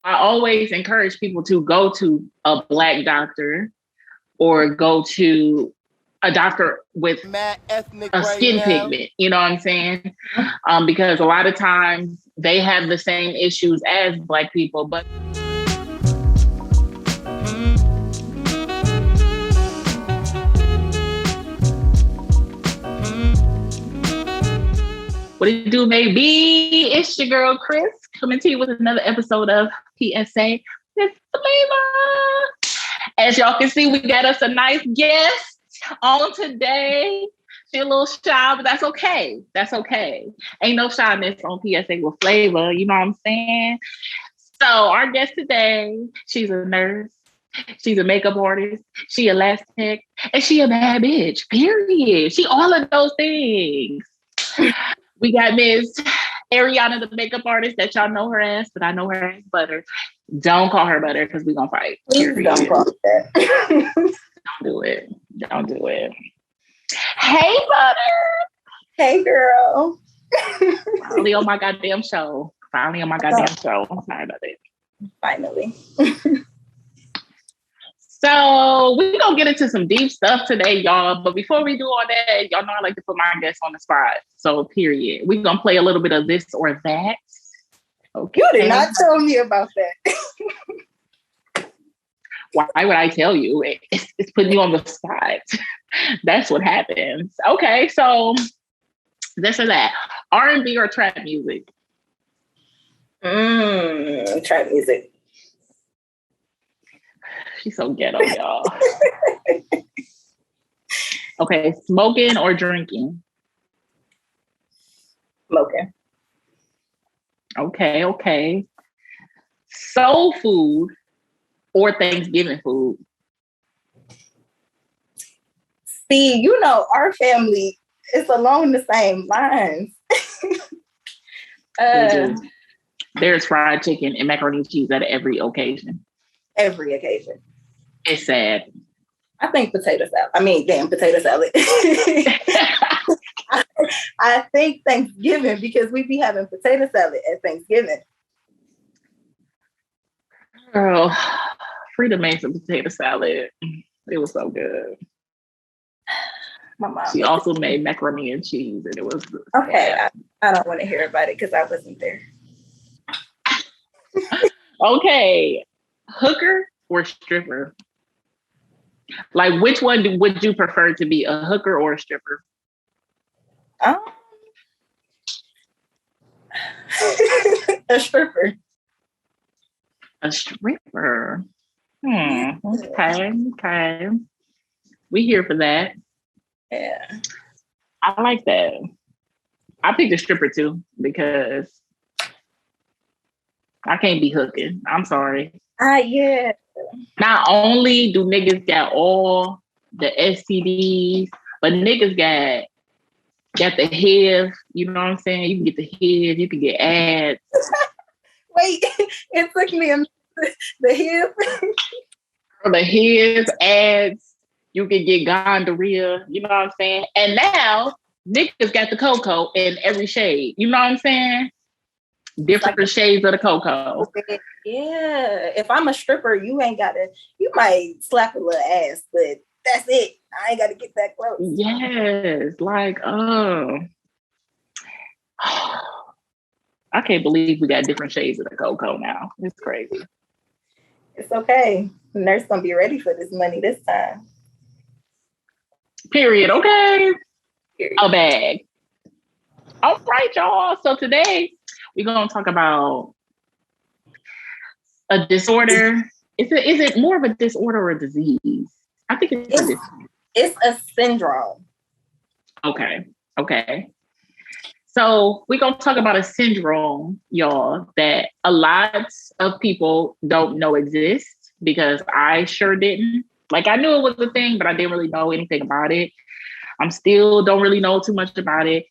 I always encourage people to go to a Black doctor or go to a doctor with a skin pigment, you know what I'm saying? Because a lot of times they have the same issues as Black people, but what it do, baby? It's your girl, Chris, coming to you with another episode of PSA with Flava. As y'all can see, we got us a nice guest on today. She a little shy, but that's okay. That's okay. Ain't no shyness on PSA with Flava. You know what I'm saying? So our guest today, she's a nurse. She's a makeup artist. She a lash tech. And she a bad bitch, period. She all of those things. We got Miss Eriana, the makeup artist that y'all know her as, but I know her as Butter. Don't call her Butter because we're going to fight. Please don't call her that. Don't do it. Don't do it. Hey, Butter. Hey, girl. Finally on my goddamn show. I'm sorry about that. Finally. So we're going to get into some deep stuff today, y'all. But before we do all that, y'all know I like to put my guests on the spot. So, period. We're going to play a little bit of this or that. Okay. You did not tell me about that. Why would I tell you? It's putting you on the spot. That's what happens. Okay, so this or that. R&B or trap music? Trap music. She's so ghetto, y'all. Okay, smoking or drinking? Smoking. Okay. Soul food or Thanksgiving food? See, you know, our family is along the same lines. There's fried chicken and macaroni and cheese at every occasion. Every occasion. It's sad. I think potato salad. Potato salad. I think Thanksgiving because we be having potato salad at Thanksgiving. Girl, Frida made some potato salad. It was so good. My mom. She also made macaroni and cheese, and it was okay. I don't want to hear about it because I wasn't there. Okay, hooker or stripper? Like, which one would you prefer to be, a hooker or a stripper? A stripper. A stripper. Okay. We here for that. Yeah. I like that. I picked a stripper too because I can't be hooking. I'm sorry. Yeah. Not only do niggas got all the STDs, but niggas got the head. You know what I'm saying? You can get the head, you can get ads. Wait, it took me the hip. The heads, ads, you can get gonorrhea, you know what I'm saying? And now niggas got the cocoa in every shade. You know what I'm saying? Different shades of the cocoa. Yeah. If I'm a stripper, you might slap a little ass, but that's it. I ain't gotta get that close. Yes, like, I can't believe we got different shades of the cocoa now. It's crazy. It's okay. The nurse gonna be ready for this money this time. Period. Okay. Period. A bag. All right, y'all. So today we're gonna talk about a disorder. Is it more of a disorder or a disease? I think it's a syndrome. Okay. So we're going to talk about a syndrome, y'all, that a lot of people don't know exists because I sure didn't. Like, I knew it was a thing, but I didn't really know anything about it. I'm still don't really know too much about it,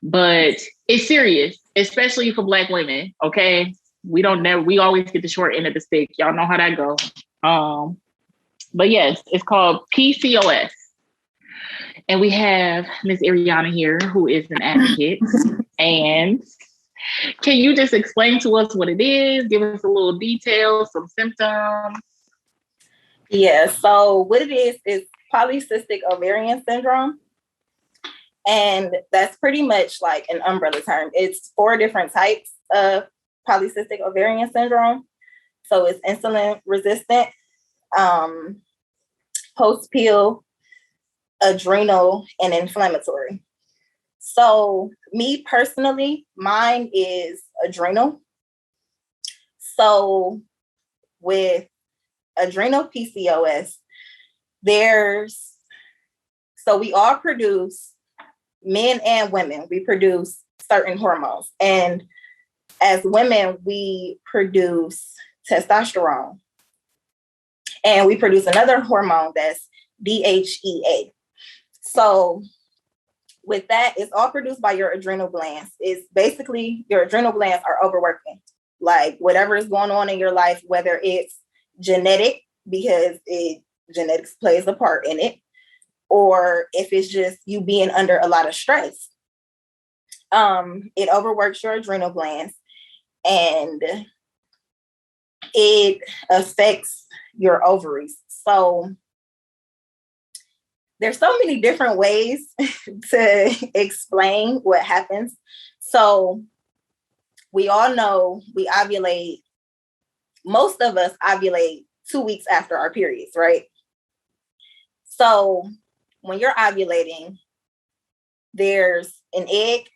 but it's serious, especially for Black women. Okay. We always get the short end of the stick. Y'all know how that goes. But yes, it's called PCOS. And we have Miss Eriana here, who is an advocate. And Can you just explain to us what it is? Give us a little detail, some symptoms. Yeah, so what it is polycystic ovarian syndrome. And that's pretty much like an umbrella term. It's 4 different types of polycystic ovarian syndrome. So it's insulin resistant, post-pill, adrenal, and inflammatory. So me personally, mine is adrenal. So with adrenal PCOS, so we all produce, men and women, we produce certain hormones. And as women, we produce testosterone. And we produce another hormone that's DHEA. So with that, it's all produced by your adrenal glands. It's basically your adrenal glands are overworking. Like whatever is going on in your life, whether it's genetic, because genetics plays a part in it, or if it's just you being under a lot of stress. It overworks your adrenal glands and it affects your ovaries. So there's so many different ways to explain what happens. So we all know we ovulate. Most of us ovulate 2 weeks after our periods, right? So when you're ovulating, there's an egg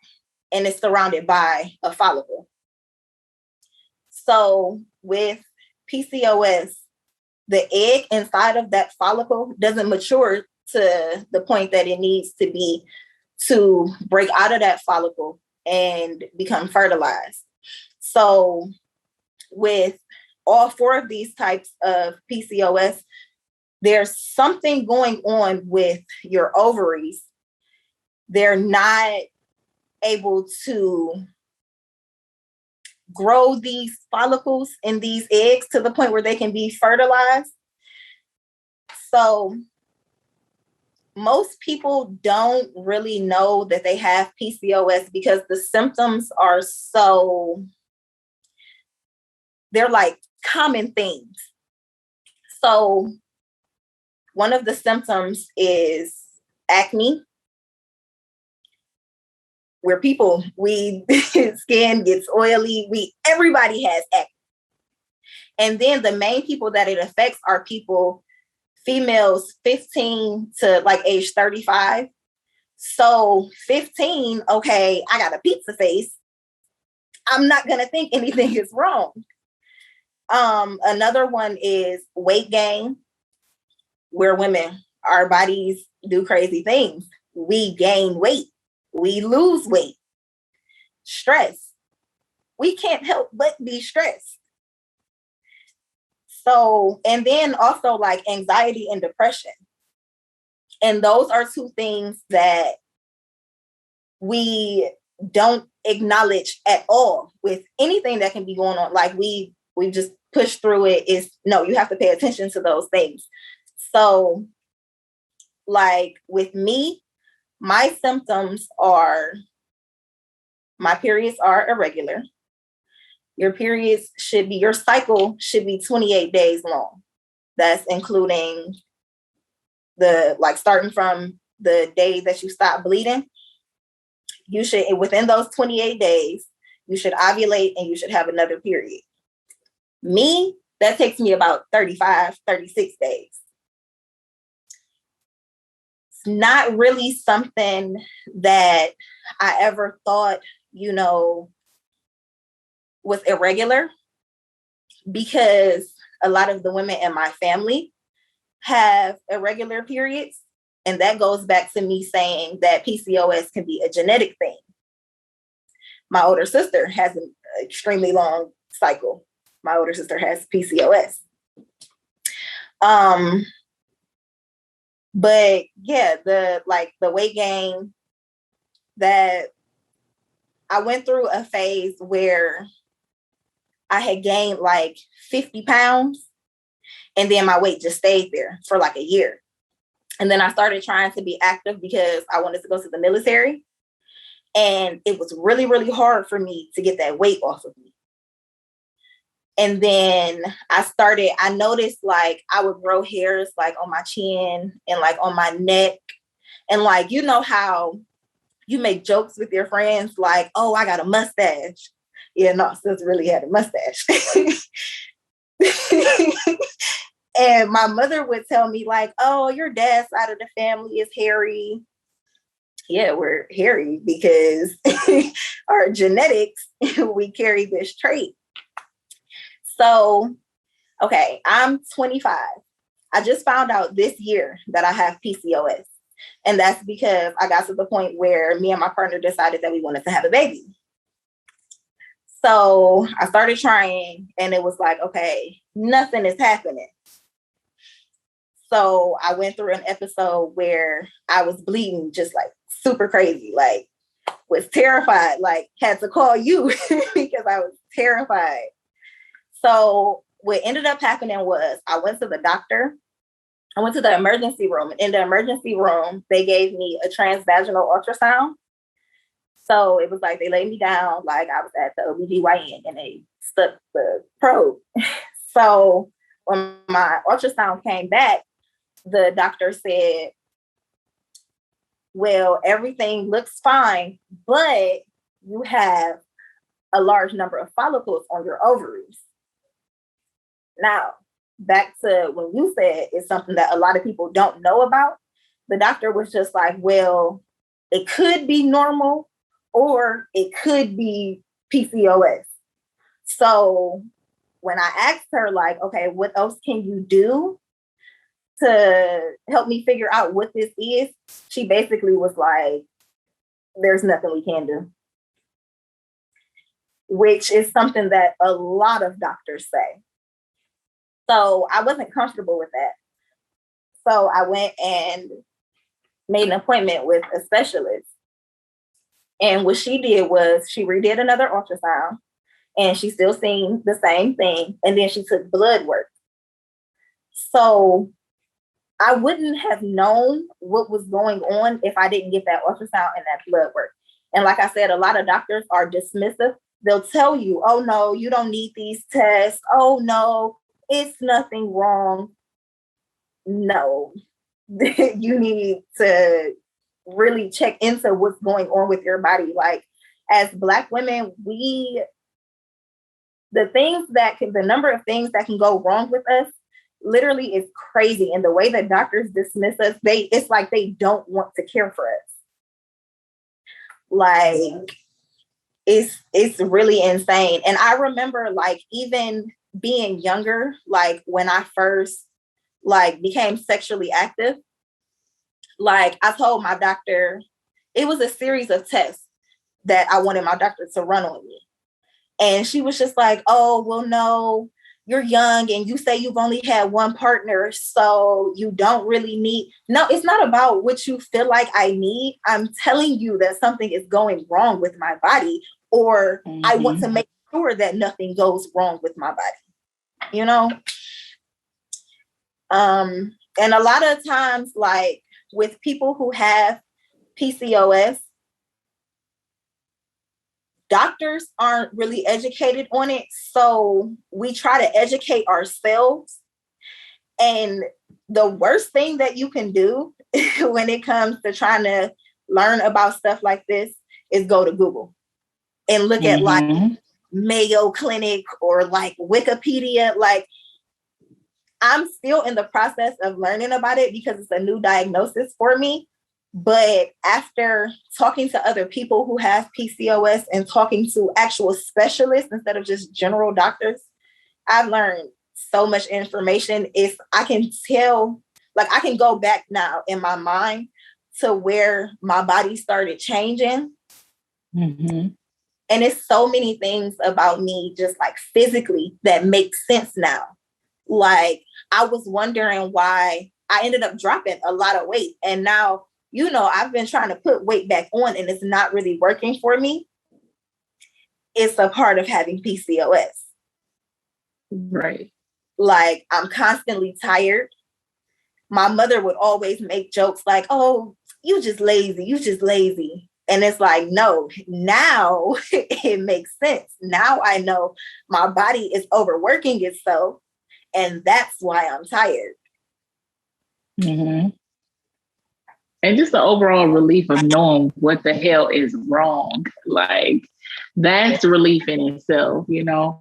and it's surrounded by a follicle. So with PCOS, the egg inside of that follicle doesn't mature to the point that it needs to be to break out of that follicle and become fertilized. So with all 4 of these types of PCOS, there's something going on with your ovaries. They're not able to grow these follicles in these eggs to the point where they can be fertilized. So most people don't really know that they have PCOS because the symptoms are they're like common things. So one of the symptoms is acne, where skin gets oily. Everybody has acne. And then the main people that it affects are females 15 to like age 35. So 15, okay, I got a pizza face. I'm not going to think anything is wrong. Another one is weight gain, where women, our bodies do crazy things. We gain weight. We lose weight. Stress. We can't help but be stressed. So, and then also like anxiety and depression. And those are 2 things that we don't acknowledge at all with anything that can be going on. Like we just push through it. No, you have to pay attention to those things. So like with me, my symptoms are, my periods are irregular. Your cycle should be 28 days long. That's including starting from the day that you stop bleeding. You should, within those 28 days, you should ovulate and you should have another period. Me, that takes me about 35, 36 days. It's not really something that I ever thought, was irregular, because a lot of the women in my family have irregular periods. And that goes back to me saying that PCOS can be a genetic thing. My older sister has an extremely long cycle. My older sister has PCOS. But yeah, the weight gain, that I went through a phase where I had gained like 50 pounds and then my weight just stayed there for like a year. And then I started trying to be active because I wanted to go to the military. And it was really, really hard for me to get that weight off of me. And then I noticed like I would grow hairs like on my chin and like on my neck. And like, you know how you make jokes with your friends, like, oh, I got a mustache. Yeah, no, sis really had a mustache. And my mother would tell me like, oh, your dad's side of the family is hairy. Yeah, we're hairy because our genetics, we carry this trait. So, okay, I'm 25. I just found out this year that I have PCOS. And that's because I got to the point where me and my partner decided that we wanted to have a baby. So I started trying and it was like, okay, nothing is happening. So I went through an episode where I was bleeding just like super crazy, like was terrified, like had to call you because I was terrified. So what ended up happening was I went to the doctor. I went to the emergency room. And in the emergency room, they gave me a transvaginal ultrasound. So it was like they laid me down like I was at the OBGYN and they stuck the probe. So when my ultrasound came back, the doctor said, well, everything looks fine, but you have a large number of follicles on your ovaries. Now, back to when you said it's something that a lot of people don't know about, the doctor was just like, well, it could be normal or it could be PCOS. So when I asked her like, okay, what else can you do to help me figure out what this is? She basically was like, there's nothing we can do. Which is something that a lot of doctors say. So I wasn't comfortable with that. So I went and made an appointment with a specialist. And what she did was she redid another ultrasound and she still seen the same thing. And then she took blood work. So I wouldn't have known what was going on if I didn't get that ultrasound and that blood work. And like I said, a lot of doctors are dismissive. They'll tell you, oh, no, you don't need these tests. Oh, no, it's nothing wrong. No, you need to really check into what's going on with your body. Like as Black women, the number of things that can go wrong with us literally is crazy. And the way that doctors dismiss us, it's like they don't want to care for us. Like it's really insane. And I remember like even being younger, like when I first like became sexually active, like I told my doctor, it was a series of tests that I wanted my doctor to run on me. And she was just like, oh, well, no, you're young and you say you've only had one partner, so you don't really need. No, it's not about what you feel like I need. I'm telling you that something is going wrong with my body, or I want to make sure that nothing goes wrong with my body, you know? And a lot of times, like with people who have PCOS, doctors aren't really educated on it. So we try to educate ourselves. And the worst thing that you can do when it comes to trying to learn about stuff like this is go to Google and look at like Mayo Clinic or like Wikipedia. Like I'm still in the process of learning about it because it's a new diagnosis for me. But after talking to other people who have PCOS and talking to actual specialists instead of just general doctors, I've learned so much information. I can tell, like I can go back now in my mind to where my body started changing. And it's so many things about me just like physically that make sense now. Like I was wondering why I ended up dropping a lot of weight. And now, you know, I've been trying to put weight back on and it's not really working for me. It's a part of having PCOS. Right. Like I'm constantly tired. My mother would always make jokes like, oh, you just lazy. And it's like, no, now it makes sense. Now I know my body is overworking itself, and that's why I'm tired. Mm-hmm. And just the overall relief of knowing what the hell is wrong. Like, that's relief in itself, you know?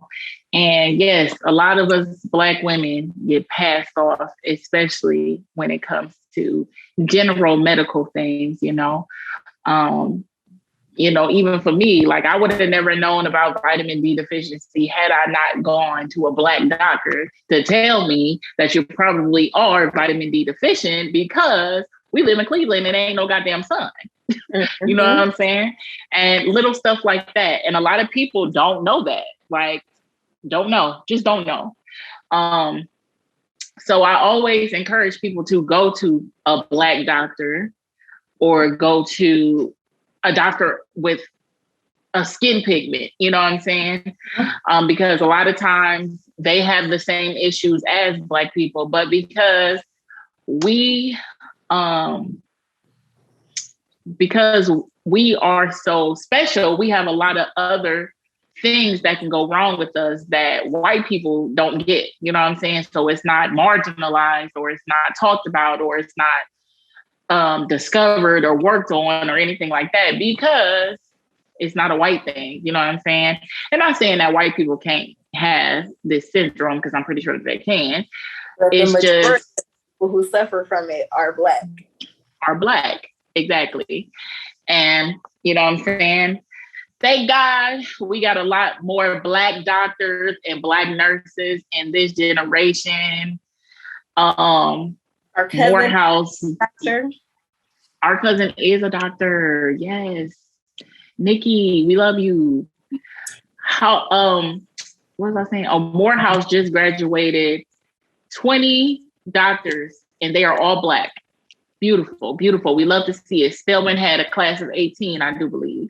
And yes, a lot of us Black women get passed off, especially when it comes to general medical things, you know? Even for me, like, I would have never known about vitamin D deficiency had I not gone to a Black doctor to tell me that you probably are vitamin D deficient, because we live in Cleveland and ain't no goddamn sun. Mm-hmm. You know what I'm saying? And little stuff like that. And a lot of people don't know that. Like, don't know, just don't know. So I always encourage people to go to a Black doctor or go to a doctor with a skin pigment, you know what I'm saying? Because a lot of times they have the same issues as Black people, but because we are so special, we have a lot of other things that can go wrong with us that white people don't get, you know what I'm saying? So it's not marginalized, or it's not talked about, or it's not discovered or worked on or anything like that, because it's not a white thing, you know what I'm saying? And I'm not saying that white people can't have this syndrome, because I'm pretty sure that they can. But it's just people who suffer from it are Black. Exactly. And you know what I'm saying? Thank God we got a lot more Black doctors and Black nurses in this generation. Our cousin, Morehouse doctor. Our cousin is a doctor. Yes. Nikki, we love you. What was I saying? Morehouse just graduated 20 doctors, and they are all Black. Beautiful, beautiful. We love to see it. Spelman had a class of 18, I do believe.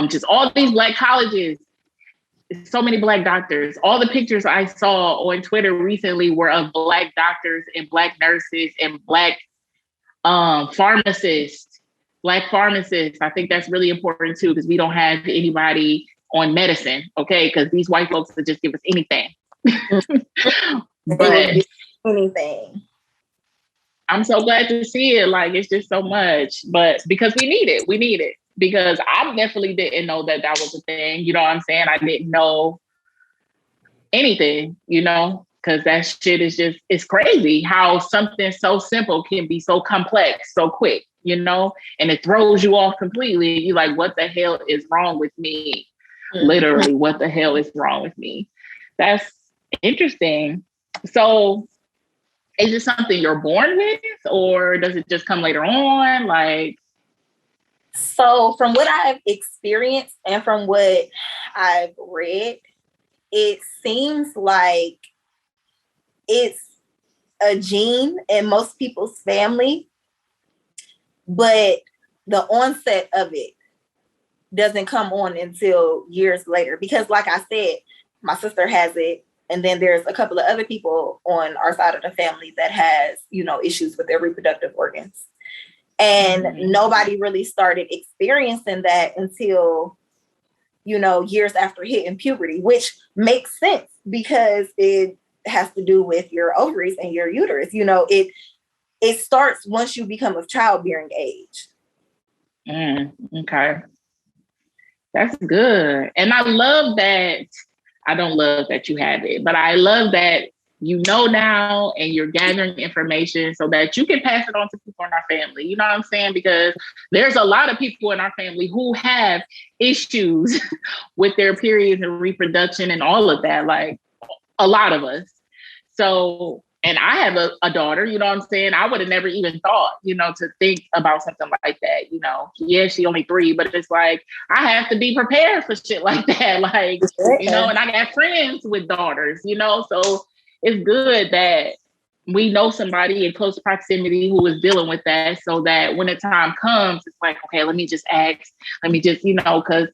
Just all these Black colleges, so many Black doctors. All the pictures I saw on Twitter recently were of Black doctors and Black nurses and Black pharmacists. Black pharmacists. I think that's really important too, because we don't have anybody on medicine, okay? Because these white folks would just give us anything. But anything. I'm so glad to see it. Like, it's just so much, but because we need it, because I definitely didn't know that was a thing. You know what I'm saying? I didn't know anything, you know, because that shit is just, it's crazy how something so simple can be so complex so quick, you know, and it throws you off completely. You're like, what the hell is wrong with me? Mm-hmm. Literally, what the hell is wrong with me? That's interesting. So is it something you're born with, or does it just come later on? Like, so from what I've experienced and from what I've read, it seems like it's a gene in most people's family, but the onset of it doesn't come on until years later. Because like I said, my sister has it. And then there's a couple of other people on our side of the family that has, you know, issues with their reproductive organs. And nobody really started experiencing that until, you know, years after hitting puberty, which makes sense because it has to do with your ovaries and your uterus. You know, it starts once you become of childbearing age. Okay. That's good. And I love that. I don't love that you have it, but I love that you know now and you're gathering information so that you can pass it on to people in our family. You know what I'm saying? Because there's a lot of people in our family who have issues with their periods and reproduction and all of that, like a lot of us. So, and I have a daughter, you know what I'm saying? I would have never even thought, you know, to think about something like that, you know. Yeah, she's only 3, but it's like, I have to be prepared for shit like that. Like, you know, and I got friends with daughters, you know, so it's good that we know somebody in close proximity who is dealing with that, so that when the time comes, it's like, okay, let me just ask, let me just, you know, because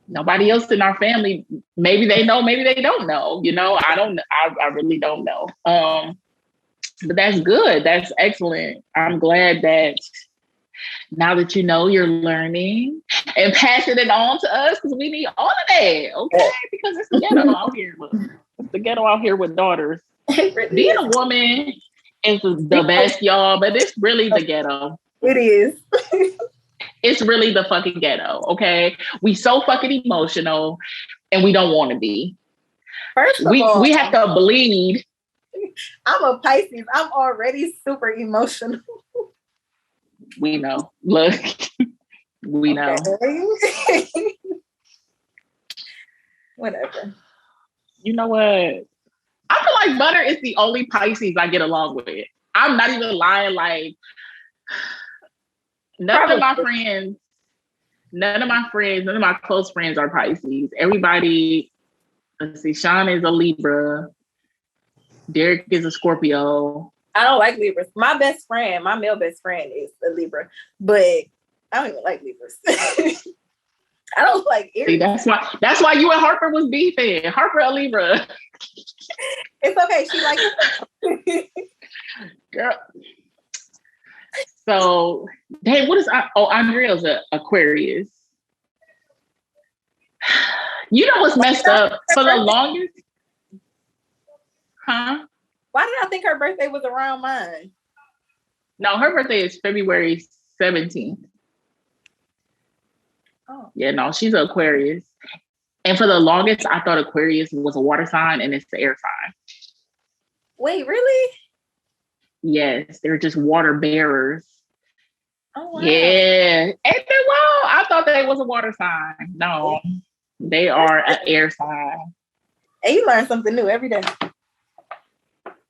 nobody else in our family, maybe they know, maybe they don't know, you know, I really don't know. But that's good. That's excellent. I'm glad that Now that you know, you're learning and passing it on to us because we need all of that, okay? Because it's the ghetto out here. Look, it's the ghetto out here with daughters. Being a woman is the best, y'all, but it's really the ghetto. It is. It's really the fucking ghetto, okay? We so fucking emotional and we don't want to be. First of all, we have to bleed. I'm a Pisces. I'm already super emotional. We know. Look, we know. Whatever. You know what? I feel like Butter is the only Pisces I get along with. I'm not even lying. Like, none of my close friends are Pisces. Everybody, let's see, Sean is a Libra. Derek is a Scorpio. I don't like Libras. My male best friend is a Libra, but I don't even like Libras. I don't like Aries. See, that's why you and Harper was beefing. Harper a Libra. It's okay. She likes it. Girl. So, hey, what is Andrea's a Aquarius. You know what's messed up? For the longest, huh? Why did I think her birthday was around mine? No, her birthday is February 17th. Oh. Yeah, no, she's an Aquarius. And for the longest, I thought Aquarius was a water sign and it's the air sign. Wait, really? Yes, they're just water bearers. Oh, wow. Yeah. And I thought they was a water sign. No, they are an air sign. And you learn something new every day.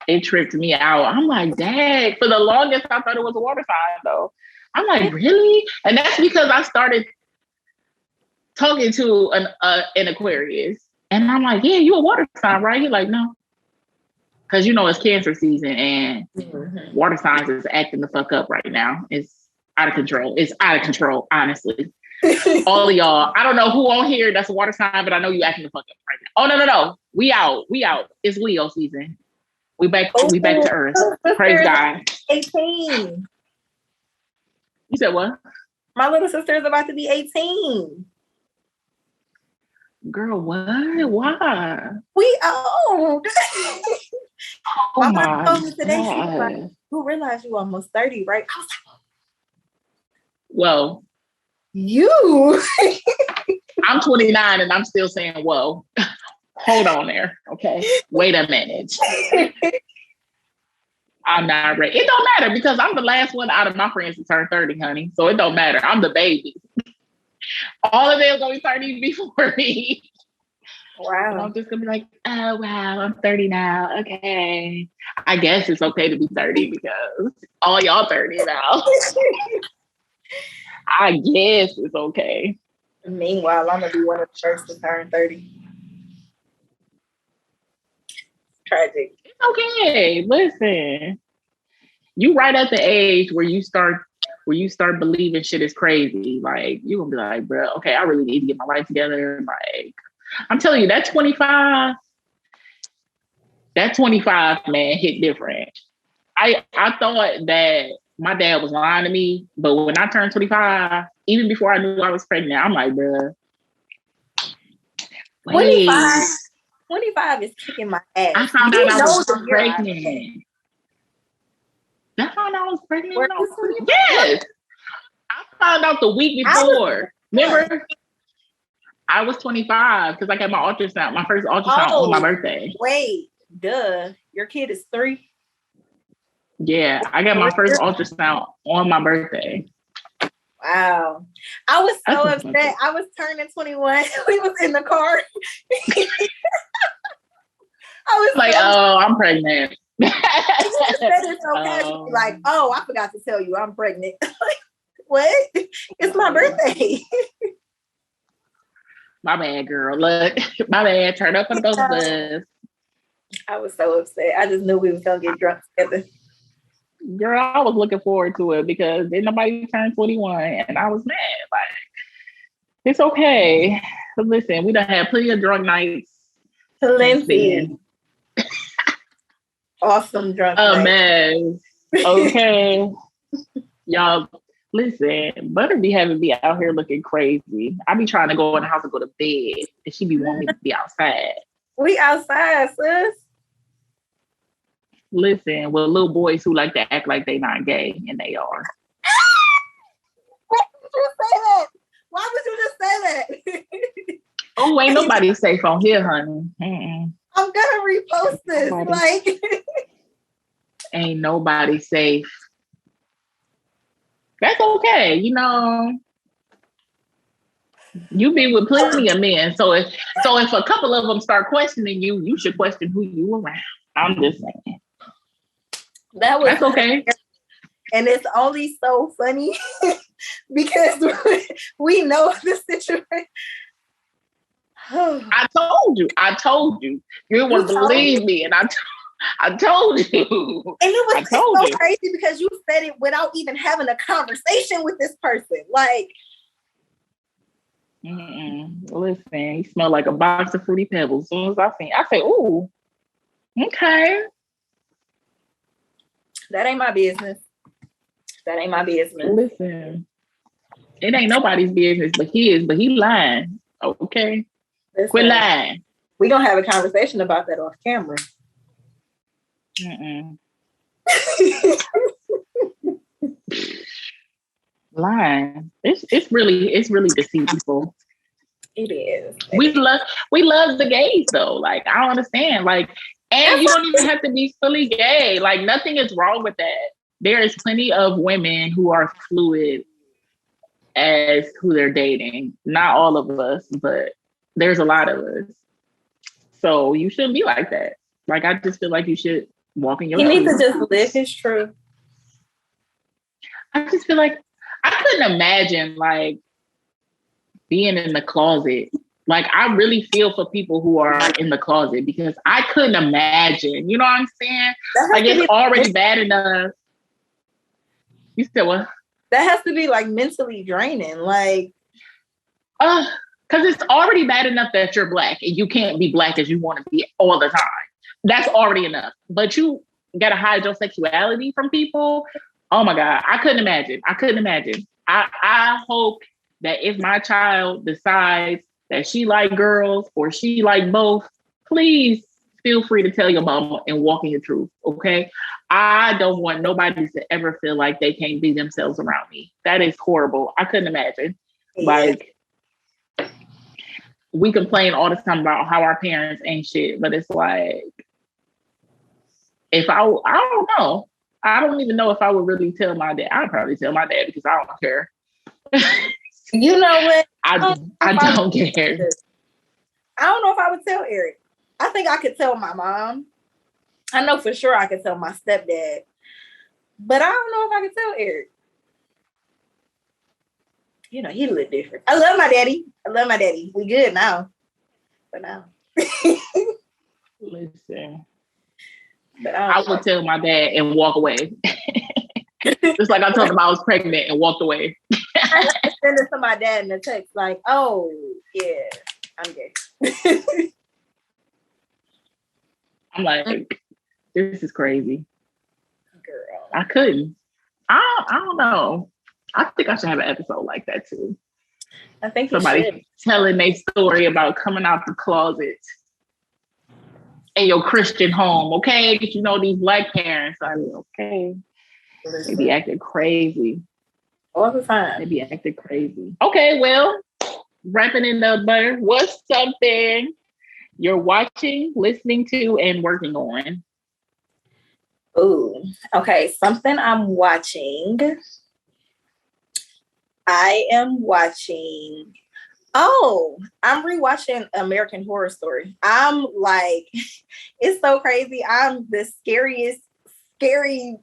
It tripped me out. I'm like, dang, for the longest, I thought it was a water sign, though. I'm like, really? And that's because I started talking to an Aquarius. And I'm like, yeah, you a water sign, right? He's like, no. Because, it's Cancer season and water signs is acting the fuck up right now. It's out of control. It's out of control, honestly. All of y'all. I don't know who on here that's a water sign, but I know you acting the fuck up right now. Oh, no. We out. It's Leo season. We back to Earth. Praise God. 18. You said what? My little sister is about to be 18. Girl, what? Why? We old. Oh my told me today, God. she was like, you realize you almost 30, right? I was like, whoa. You. I'm 29 and I'm still saying, whoa. Hold on there. Okay. Wait a minute. I'm not ready. It don't matter because I'm the last one out of my friends to turn 30, honey. So it don't matter. I'm the baby. All of them gonna be 30 before me. Wow. And I'm just gonna be like, oh wow, I'm 30 now. Okay. I guess it's okay to be 30 because all y'all 30 now. I guess it's okay. Meanwhile, I'm gonna be one of the first to turn 30. Tragic. It's okay. Listen. You right at the age where you start believing shit is crazy. Like, you're gonna be like, bro, okay, I really need to get my life together. Like, I'm telling you, that 25, man, hit different. I thought that my dad was lying to me, but when I turned 25, even before I knew I was pregnant, I'm like, bro, 25 is kicking my ass. I found out I was pregnant. I found out I was pregnant when I was 25. Yes. I found out the week before. Remember? I was 25 because I got my first ultrasound on my birthday. Wait, duh. Your kid is 3? Yeah, I got my first ultrasound on my birthday. Wow. I was so upset. I was turning 21. We was in the car. I was like, I'm pregnant. It's so casual. Like, I forgot to tell you I'm pregnant. What? It's my birthday. My bad, girl. Look, my bad. Turn up for the both of us. I was so upset. I just knew we was gonna get drunk together. Girl, I was looking forward to it because then nobody turned 21 and I was mad. Like, it's okay. But listen, we done had plenty of drunk nights. Plenty. Awesome drunk night. Man. Okay. Y'all, Listen, Butter be having me out here looking crazy. I be trying to go in the house and go to bed, and she be wanting me to be outside. We outside, sis. Listen, with little boys who like to act like they not gay, and they are. Why would you say that? Why would you just say that? Oh, ain't nobody safe on here, honey. Mm-mm. I'm gonna repost this. Like, ain't nobody safe. That's okay, you know. You be with plenty of men, so if a couple of them start questioning you, you should question who you around. I'm just saying. That's okay. And it's only so funny because we know the situation. I told you. You didn't want to believe me, and I told you. And it was so crazy because you said it without even having a conversation with this person. Like, listen, he smelled like a box of Fruity Pebbles. As soon as I say, ooh, okay. That ain't my business. Listen, it ain't nobody's business but his, but he lying. Okay. Listen, quit lying. We gonna have a conversation about that off camera. Lying. It's really deceitful. It is. We love the gays though. Like, I don't understand. Like, and you don't even have to be fully gay. Like, nothing is wrong with that. There is plenty of women who are fluid as who they're dating. Not all of us, but there's a lot of us. So you shouldn't be like that. Like, I just feel like you should walk in your truth. You need to just live his truth. I just feel like I couldn't imagine like being in the closet. Like, I really feel for people who are in the closet because I couldn't imagine. You know what I'm saying? Like, it's already bad enough. You said what? That has to be like mentally draining. Like, because it's already bad enough that you're Black and you can't be Black as you want to be all the time. That's already enough. But you got to hide your sexuality from people. Oh my God. I couldn't imagine. I hope that if my child decides that she like girls or she like both, please feel free to tell your mama and walk in your truth. Okay. I don't want nobody to ever feel like they can't be themselves around me. That is horrible. I couldn't imagine. Yeah. Like, we complain all the time about how our parents ain't shit, but it's like, if I don't know. I don't even know if I would really tell my dad. I'd probably tell my dad because I don't care. You know what? I don't care. I don't know if I would tell Eric. I think I could tell my mom. I know for sure I could tell my stepdad. But I don't know if I could tell Eric. You know, he's a little different. I love my daddy. We good now. For now. Listen. But I would tell my dad and walk away. Just like I told him I was pregnant and walked away. I send it to my dad in a text like, oh, yeah, I'm gay. I'm like, this is crazy. Girl. I couldn't. I don't know. I think I should have an episode like that too. I think somebody telling their story about coming out the closet in your Christian home, okay? Because you know these Black parents are okay. Listen. They be acting crazy. All the time. They be acting crazy. Okay, well, wrapping it up, Butter. What's something you're watching, listening to, and working on? Ooh, okay. Something I'm watching. I am watching. Oh, I'm rewatching American Horror Story. I'm like, it's so crazy. I'm the scary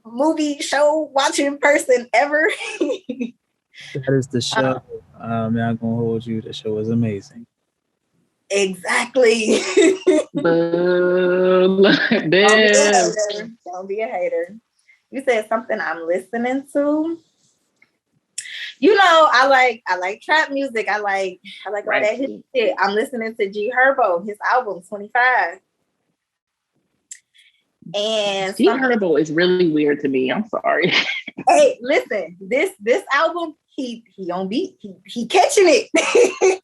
movie show watching person ever. That is the show. I'm not gonna hold you. The show is amazing. Exactly. Don't be a hater. You said something I'm listening to. You know, I like trap music. I like all that hit shit. I'm listening to G Herbo, his album 25. And Steve Herbal is really weird to me. I'm sorry. Hey, listen, this album, he on beat. He catching it.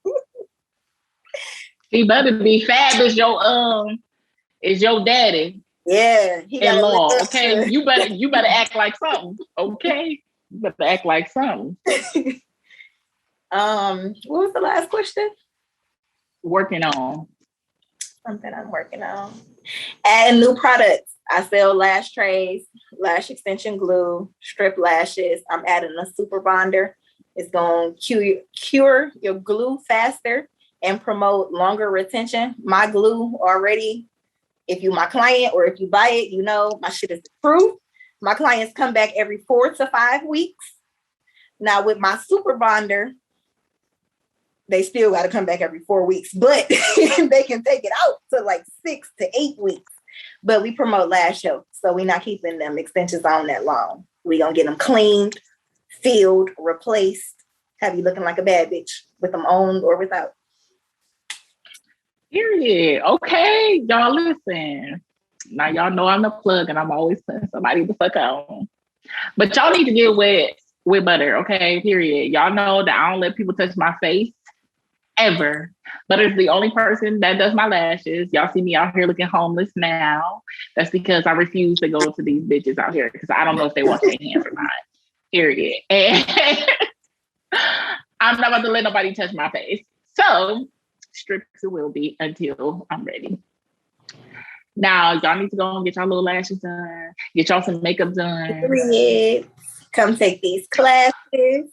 He better be fab as your daddy. Yeah, he got law. Okay, you better act like something. Okay, you better act like something. What was the last question? Working on something I'm working on. Adding new products. I sell lash trays, lash extension glue, strip lashes. I'm adding a super bonder. It's going to cure your glue faster and promote longer retention. My glue already, if you my client or if you buy it, you know my shit is approved. My clients come back every 4 to 5 weeks. Now with my super bonder, they still got to come back every 4 weeks, but they can take it out to like 6 to 8 weeks. But we promote lash health, so we're not keeping them extensions on that long. We're going to get them cleaned, filled, replaced, have you looking like a bad bitch with them on or without. Period. Okay, y'all listen. Now y'all know I'm the plug and I'm always putting somebody the fuck on. But y'all need to get with butter, okay? Period. Y'all know that I don't let people touch my face ever. Butter's the only person that does my lashes. Y'all see me out here looking homeless now. That's because I refuse to go to these bitches out here because I don't know if they wash their hands or not. Period. And I'm not about to let nobody touch my face. So strips it will be until I'm ready. Now, y'all need to go and get y'all little lashes done. Get y'all some makeup done. Come take these classes.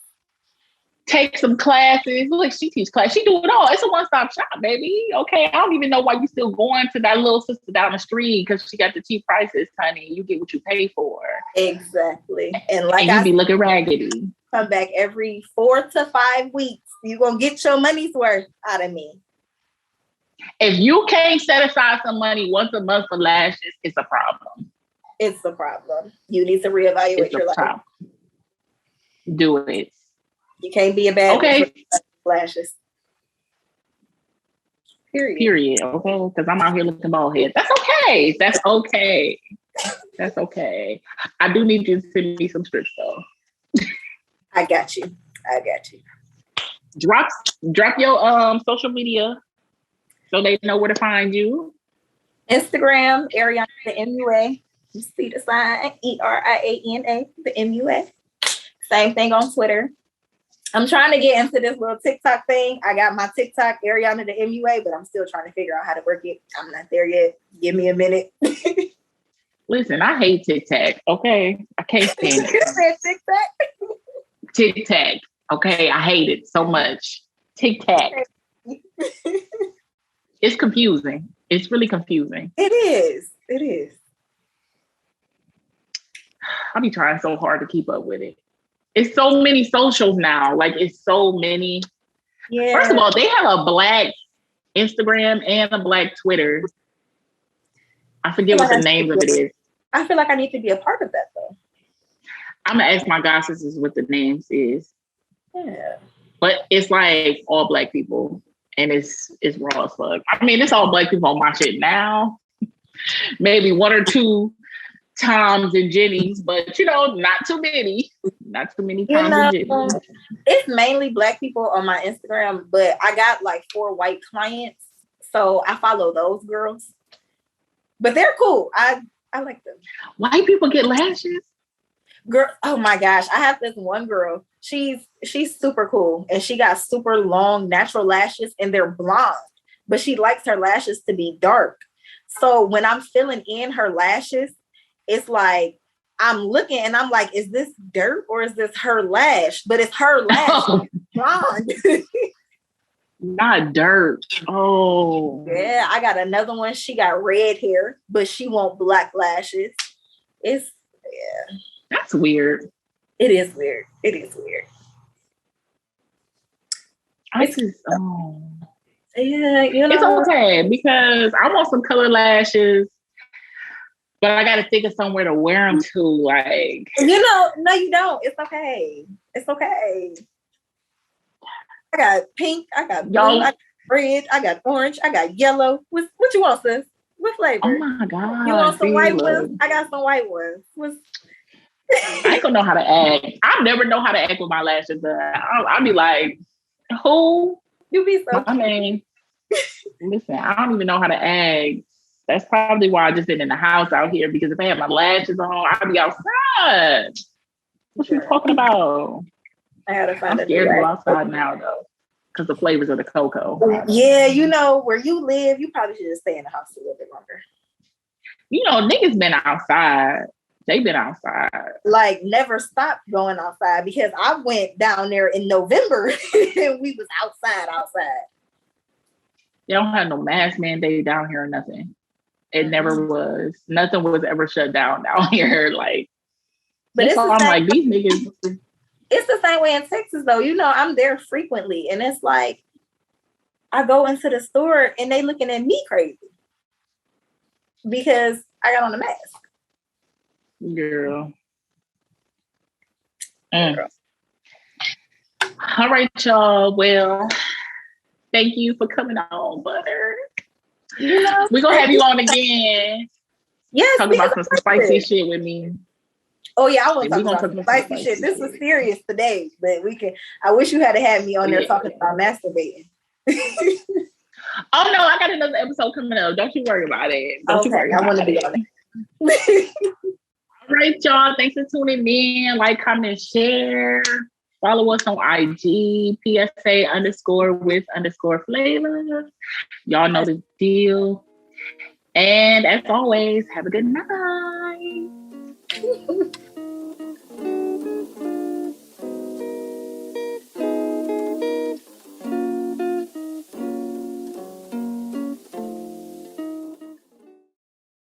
Take some classes. Look, she teach class. She do it all. It's a one-stop shop, baby. Okay, I don't even know why you still going to that little sister down the street because she got the cheap prices, honey. You get what you pay for. Exactly. And like and you be looking raggedy. Come back every 4 to 5 weeks. You're going to get your money's worth out of me. If you can't set aside some money once a month for lashes, it's a problem. It's a problem. You need to reevaluate your life. Do it. You can't be a bad bitch with lashes. Period. Okay, because I'm out here looking bald head. That's okay. That's okay. That's okay. I do need you to send me some strips though. I got you. Drop your social media so they know where to find you. Instagram, Eriana the MUA. You see the sign ERIANA the MUA. Same thing on Twitter. I'm trying to get into this little TikTok thing. I got my TikTok, Eriana the MUA, but I'm still trying to figure out how to work it. I'm not there yet. Give me a minute. Listen, I hate TikTok. Okay, I can't stand it. TikTok. Okay, I hate it so much. TikTok. It's confusing. It's really confusing. It is. I be trying so hard to keep up with it. It's so many socials now. Like, it's so many. Yeah. First of all, they have a Black Instagram and a Black Twitter. I forget what the name of it is. I feel like I need to be a part of that, though. I'm going to ask my god sisters what the names is. Yeah. But it's like all Black people. And it's raw as fuck. I mean, it's all Black people on my shit now. Maybe 1 or 2 Toms and Jennies, but not too many. Not too many Toms and Jennies. It's mainly Black people on my Instagram, but I got like 4 white clients, so I follow those girls. But they're cool. I like them. White people get lashes? Girl, oh my gosh. I have this one girl. She's super cool, and she got super long natural lashes, and they're blonde, but she likes her lashes to be dark. So when I'm filling in her lashes, it's like I'm looking and I'm like, is this dirt or is this her lash? But it's her lash. Blonde. Not dirt. Oh. Yeah, I got another one. She got red hair, but she want black lashes. That's weird. It is weird. Yeah, it's okay because I want some color lashes. But I got to think of somewhere to wear them to, like... No, you don't. It's okay. I got pink, I got blue, I got red, I got orange, I got yellow. What you want, sis? What flavor? Oh my God. You want some white look. ones? I got some white ones. I ain't gonna know how to act. I never know how to act with my lashes done. I'll be like, who? You be so I mean, listen, I don't even know how to act. That's probably why I just been in the house out here, because if I had my lashes on, I'd be outside. What you talking about? I gotta find I'm scared to go outside now though, because the flavors of the cocoa. Yeah, you know, where you live, you probably should just stay in the house a little bit longer. You know, niggas been outside. They been outside. Like, never stopped going outside, because I went down there in November and we was outside. They don't have no mask mandate down here or nothing. It never was. Nothing was ever shut down here. Like, but it's I'm like, these niggas. It's the same way in Texas, though. You know, I'm there frequently, and it's like I go into the store and they looking at me crazy because I got on a mask. Girl. All right, y'all. Well, thank you for coming on, Butter. You know, we're gonna have you on again. Yes, talk about some spicy shit with me. Oh yeah, I want to talk about some spicy shit. This was serious today, but we can. I wish you had me on there talking about masturbating. Oh no, I got another episode coming up. Don't you worry about it. Don't you worry. I want to be on it. All right, y'all. Thanks for tuning in. Like, comment, share. Follow us on IG, PSA_with_flavor. Y'all know the deal. And as always, have a good night.